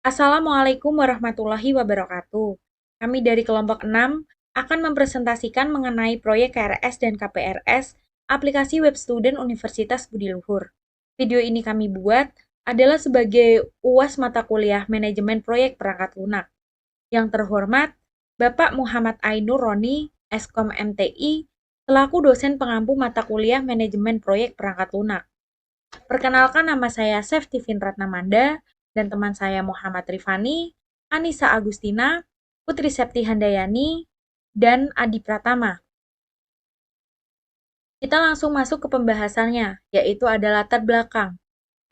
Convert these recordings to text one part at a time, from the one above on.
Assalamualaikum warahmatullahi wabarakatuh. Kami dari kelompok 6 akan mempresentasikan mengenai proyek KRS dan KPRS aplikasi web student Universitas Budi Luhur. Video ini kami buat adalah sebagai UAS mata kuliah manajemen proyek perangkat lunak. Yang terhormat, Bapak Muhammad Ainur Roni, Eskom MTI, selaku dosen pengampu mata kuliah manajemen proyek perangkat lunak. Perkenalkan, nama saya Seftivin Ratnamanda dan teman saya Muhammad Rifani, Anissa Agustina, Putri Septi Handayani, dan Adi Pratama. Kita langsung masuk ke pembahasannya, yaitu ada latar belakang.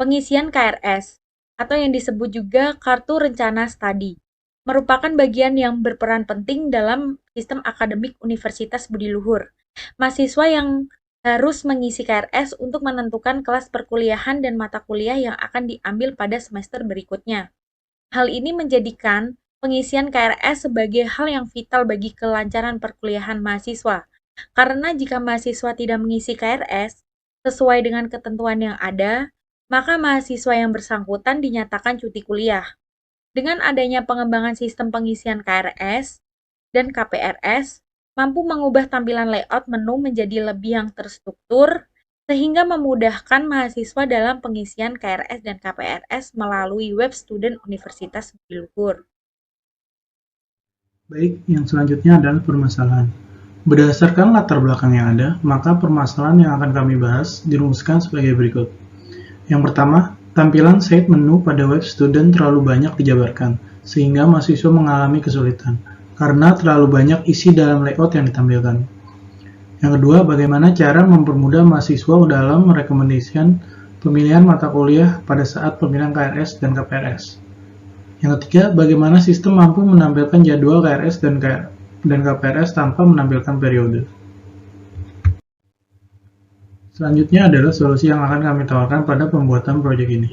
Pengisian KRS, atau yang disebut juga Kartu Rencana Studi, merupakan bagian yang berperan penting dalam sistem akademik Universitas Budi Luhur. Mahasiswa yang harus mengisi KRS untuk menentukan kelas perkuliahan dan mata kuliah yang akan diambil pada semester berikutnya. Hal ini menjadikan pengisian KRS sebagai hal yang vital bagi kelancaran perkuliahan mahasiswa. Karena jika mahasiswa tidak mengisi KRS sesuai dengan ketentuan yang ada, maka mahasiswa yang bersangkutan dinyatakan cuti kuliah. Dengan adanya pengembangan sistem pengisian KRS dan KPRS, mampu mengubah tampilan layout menu menjadi lebih yang terstruktur, sehingga memudahkan mahasiswa dalam pengisian KRS dan KPRS melalui web student Universitas Budi Luhur. Baik, yang selanjutnya adalah permasalahan. Berdasarkan latar belakang yang ada, maka permasalahan yang akan kami bahas dirumuskan sebagai berikut. Yang pertama, tampilan site menu pada web student terlalu banyak dijabarkan, sehingga mahasiswa mengalami kesulitan, karena terlalu banyak isi dalam layout yang ditampilkan. Yang kedua, bagaimana cara mempermudah mahasiswa dalam merekomendasikan pemilihan mata kuliah pada saat pemilihan KRS dan KPRS. Yang ketiga, bagaimana sistem mampu menampilkan jadwal KRS dan KPRS tanpa menampilkan periode. Selanjutnya adalah solusi yang akan kami tawarkan pada pembuatan proyek ini.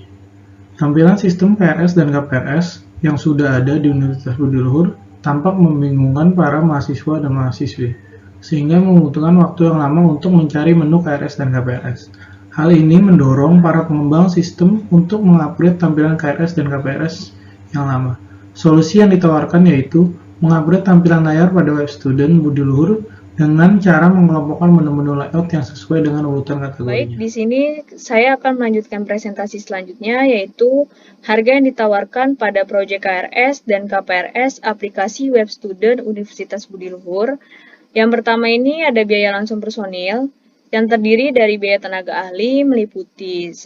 Tampilan sistem KRS dan KPRS yang sudah ada di Universitas Budi Luhur tampak membingungkan para mahasiswa dan mahasiswi, sehingga membutuhkan waktu yang lama untuk mencari menu KRS dan KPRS. Hal ini mendorong para pengembang sistem untuk mengupgrade tampilan KRS dan KPRS yang lama. Solusi yang ditawarkan yaitu mengupgrade tampilan layar pada web student Budi Luhur dengan cara mengelompokkan menu-menu layout yang sesuai dengan urutan kategorinya. Baik, di sini saya akan melanjutkan presentasi selanjutnya, yaitu harga yang ditawarkan pada proyek KRS dan KPRS aplikasi web student Universitas Budi Luhur. Yang pertama ini ada biaya langsung personil, yang terdiri dari biaya tenaga ahli meliputi 1.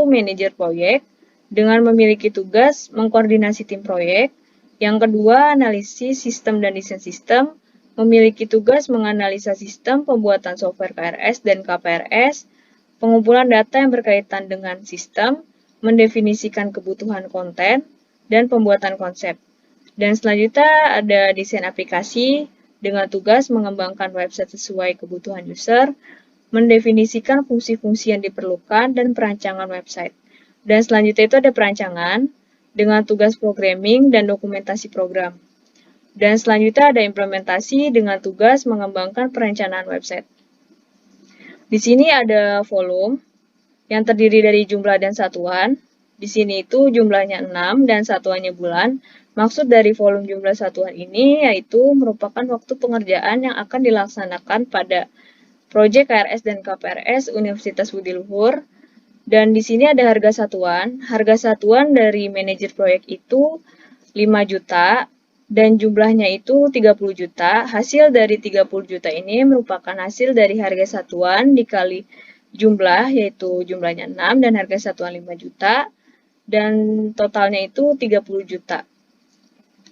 Manajer proyek, dengan memiliki tugas mengkoordinasi tim proyek. Yang kedua, analisis sistem dan desain sistem, memiliki tugas menganalisa sistem pembuatan software KRS dan KPRS, pengumpulan data yang berkaitan dengan sistem, mendefinisikan kebutuhan konten, dan pembuatan konsep. Dan selanjutnya ada desain aplikasi dengan tugas mengembangkan website sesuai kebutuhan user, mendefinisikan fungsi-fungsi yang diperlukan, dan perancangan website. Dan selanjutnya itu ada perancangan dengan tugas programming dan dokumentasi program. Dan selanjutnya ada implementasi dengan tugas mengembangkan perencanaan website. Di sini ada volume yang terdiri dari jumlah dan satuan. Di sini itu jumlahnya 6 dan satuannya bulan. Maksud dari volume jumlah satuan ini yaitu merupakan waktu pengerjaan yang akan dilaksanakan pada proyek KRS dan KPRS Universitas Budi Luhur. Dan di sini ada harga satuan. Harga satuan dari manajer proyek itu 5 juta dan jumlahnya itu 30 juta. Hasil dari 30 juta ini merupakan hasil dari harga satuan dikali jumlah, yaitu jumlahnya 6 dan harga satuan 5 juta. Dan totalnya itu 30 juta.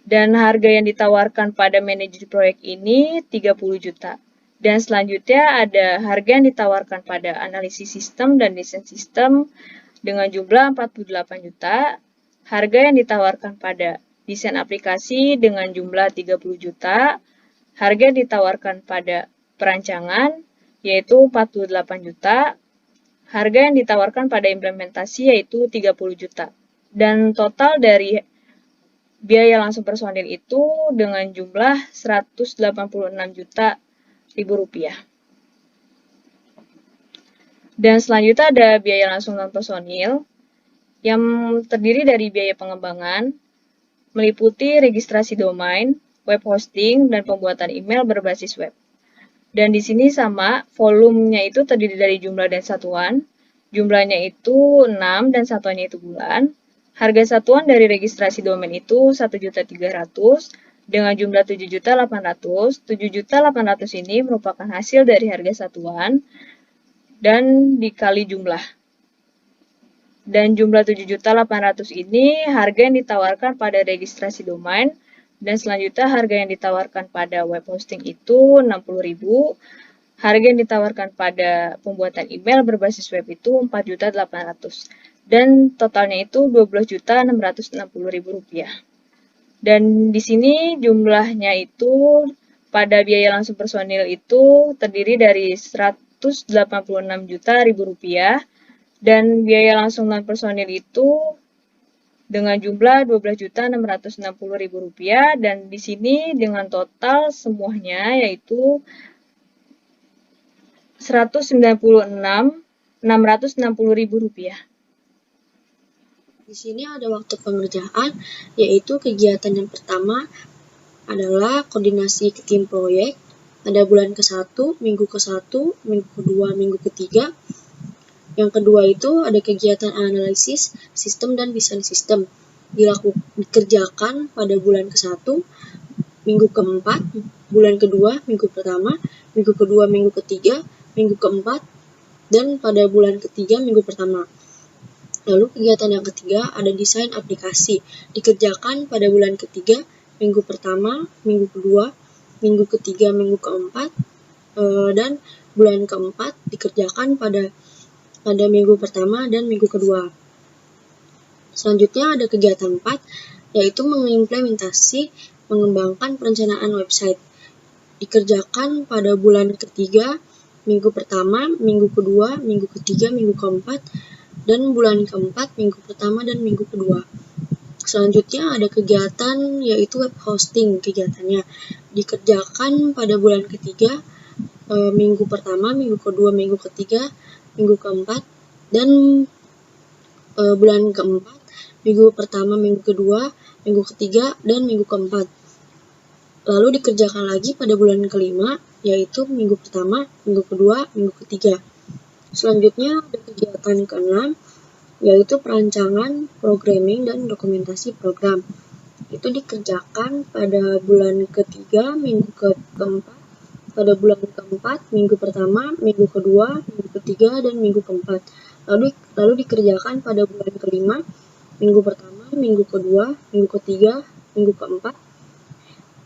Dan harga yang ditawarkan pada manajer proyek ini 30 juta. Dan selanjutnya ada harga yang ditawarkan pada analisis sistem dan desain sistem dengan jumlah 48 juta. Harga yang ditawarkan pada desain aplikasi dengan jumlah 30 juta. Harga yang ditawarkan pada perancangan yaitu 48 juta. Harga yang ditawarkan pada implementasi yaitu 30 juta. Dan total dari biaya langsung personil itu dengan jumlah 186 juta rupiah. Dan selanjutnya ada biaya langsung non personil yang terdiri dari biaya pengembangan meliputi registrasi domain, web hosting, dan pembuatan email berbasis web. Dan di sini sama, volumenya itu terdiri dari jumlah dan satuan. Jumlahnya itu 6 dan satuannya itu bulan. Harga satuan dari registrasi domain itu 1.300.000 dengan jumlah 7.800.000. 7.800.000 ini merupakan hasil dari harga satuan dan dikali jumlah. Dan jumlah 7.800.000 ini harga yang ditawarkan pada registrasi domain. Dan selanjutnya harga yang ditawarkan pada web hosting itu 60.000. Harga yang ditawarkan pada pembuatan email berbasis web itu 4.800.000. Dan totalnya itu 12.660.000 rupiah. Dan di sini jumlahnya itu pada biaya langsung personil itu terdiri dari 186 juta rupiah. Dan biaya langsung non personil itu dengan jumlah 12.660.000 rupiah, dan di sini dengan total semuanya yaitu 196.660.000 rupiah. Di sini ada waktu pengerjaan, yaitu kegiatan yang pertama adalah koordinasi ke tim proyek pada bulan ke-1, minggu ke-1, minggu ke-2, minggu ke-3. Yang kedua itu ada kegiatan analisis sistem dan desain sistem. Dikerjakan pada bulan ke-1, minggu ke-4, bulan ke-2, minggu pertama, minggu ke-2, minggu ke-3, minggu ke-4, dan pada bulan ke-3, minggu pertama. Lalu kegiatan yang ketiga ada desain aplikasi. Dikerjakan pada bulan ke-3, minggu pertama, minggu ke-2, minggu ke-3, minggu ke-4, dan bulan ke-4 dikerjakan pada minggu pertama dan minggu kedua. Selanjutnya ada kegiatan 4, yaitu mengimplementasi mengembangkan perencanaan website. Dikerjakan pada bulan ketiga, minggu pertama, minggu kedua, minggu ketiga, minggu keempat, dan bulan keempat, minggu pertama dan minggu kedua. Selanjutnya ada kegiatan yaitu web hosting kegiatannya. Dikerjakan pada bulan ketiga, minggu pertama, minggu kedua, minggu ketiga, minggu keempat, dan bulan keempat, minggu pertama, minggu kedua, minggu ketiga, dan minggu keempat. Lalu dikerjakan lagi pada bulan kelima, yaitu minggu pertama, minggu kedua, minggu ketiga. Selanjutnya ada kegiatan ke-6, yaitu perancangan, programming, dan dokumentasi program. Itu dikerjakan pada bulan ketiga, minggu keempat, pada bulan keempat, minggu pertama, minggu kedua, minggu ketiga, dan minggu keempat. Lalu dikerjakan pada bulan kelima, minggu pertama, minggu kedua, minggu ketiga, minggu keempat,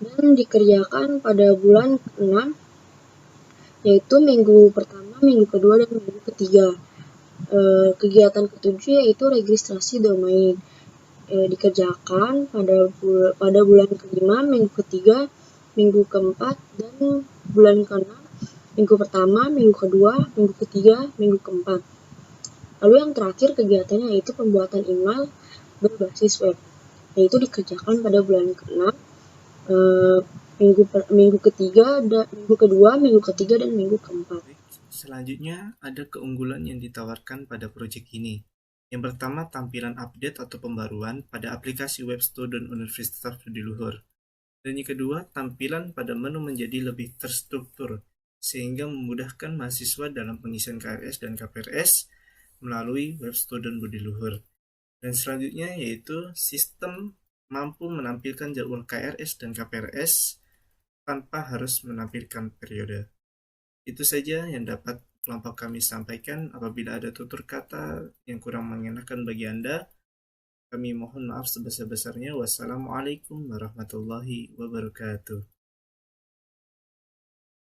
dan dikerjakan pada bulan ke-6, yaitu minggu pertama, minggu kedua, dan minggu ketiga. Kegiatan ke-7 yaitu registrasi domain. Dikerjakan pada bulan kelima, minggu ketiga, minggu keempat, dan bulan ke-6, minggu pertama, minggu kedua, minggu ketiga, minggu keempat. Lalu yang terakhir kegiatannya yaitu pembuatan email berbasis web, yaitu dikerjakan pada bulan ke-6, minggu ketiga, minggu kedua, minggu ketiga, dan minggu keempat. Selanjutnya ada keunggulan yang ditawarkan pada proyek ini. Yang pertama, tampilan update atau pembaruan pada aplikasi web student Universitas Budiluhur. Dan yang kedua, tampilan pada menu menjadi lebih terstruktur, sehingga memudahkan mahasiswa dalam pengisian KRS dan KPRS melalui web student Budiluhur. Dan selanjutnya yaitu sistem mampu menampilkan jadwal KRS dan KPRS tanpa harus menampilkan periode. Itu saja yang dapat kelompok kami sampaikan. Apabila ada tutur kata yang kurang mengenakan bagi Anda, kami mohon maaf sebesar-besarnya. Wassalamualaikum warahmatullahi wabarakatuh.